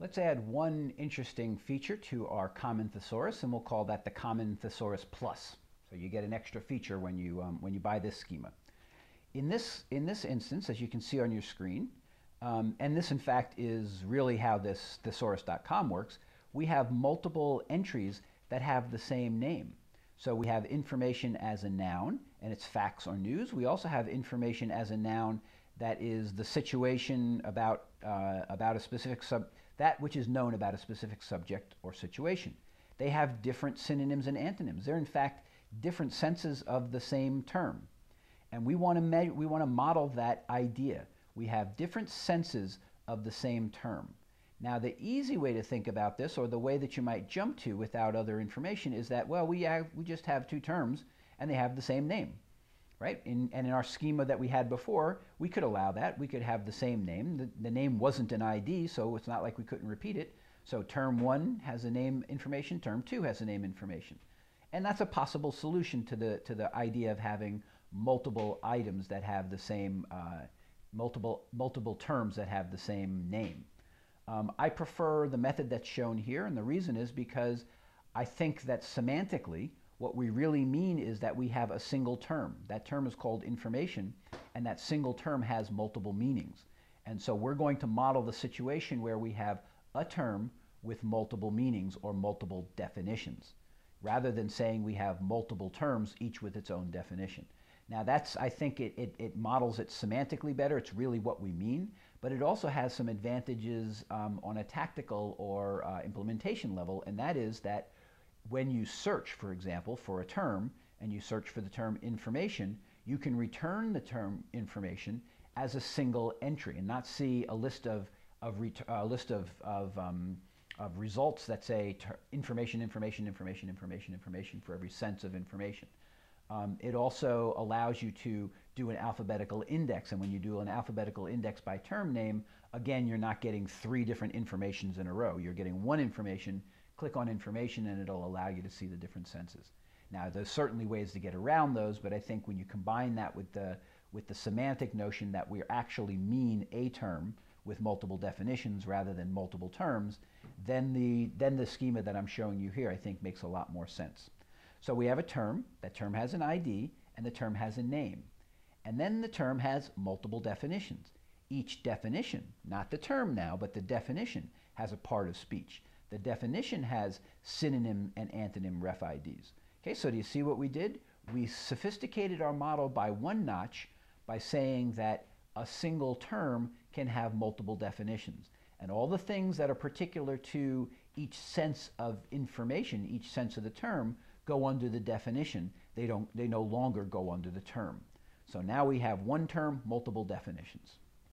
Let's add one interesting feature to our common thesaurus, and we'll call that the common thesaurus plus. So you get an extra feature when you buy this schema. In this instance, as you can see on your screen, and this in fact is really how this thesaurus.com works, we have multiple entries that have the same name. So we have information as a noun, and it's facts or news. We also have information as a noun that is the situation about a specific that which is known about a specific subject or situation. They have different synonyms and antonyms. They're in fact different senses of the same term. And we want to model that idea. We have different senses of the same term. Now, the easy way to think about this, or the way that you might jump to without other information, is that, well, we just have two terms and they have the same name, right? And in our schema that we had before, we could allow that. We could have the same name. The name wasn't an ID, so it's not like we couldn't repeat it. So term 1 has a name information, term 2 has a name information. And that's a possible solution to the idea of having multiple items that have the same, multiple terms that have the same name. I prefer the method that's shown here, and the reason is because I think that semantically, what we really mean is that we have a single term. That term is called information, and that single term has multiple meanings. And so we're going to model the situation where we have a term with multiple meanings or multiple definitions, rather than saying we have multiple terms, each with its own definition. Now that's, I think it models it semantically better. It's really what we mean, but it also has some advantages on a tactical or implementation level, and that is that when you search, for example, for a term, and you search for the term information, you can return the term information as a single entry and not see a list of results that say information, information, information, information, information for every sense of information. It also allows you to do an alphabetical index, and when you do an alphabetical index by term name, again, you're not getting 3 different informations in a row. You're getting one information, click on information, and it'll allow you to see the different senses. Now, there's certainly ways to get around those, but I think when you combine that with the semantic notion that we actually mean a term with multiple definitions rather than multiple terms, then the schema that I'm showing you here, I think, makes a lot more sense. So we have a term, that term has an ID, and the term has a name. And then the term has multiple definitions. Each definition, not the term now, but the definition, has a part of speech. The definition has synonym and antonym ref IDs. Okay, so do you see what we did? We sophisticated our model by one notch by saying that a single term can have multiple definitions. And all the things that are particular to each sense of information, each sense of the term, go under the definition. They no longer go under the term. So now we have one term, multiple definitions.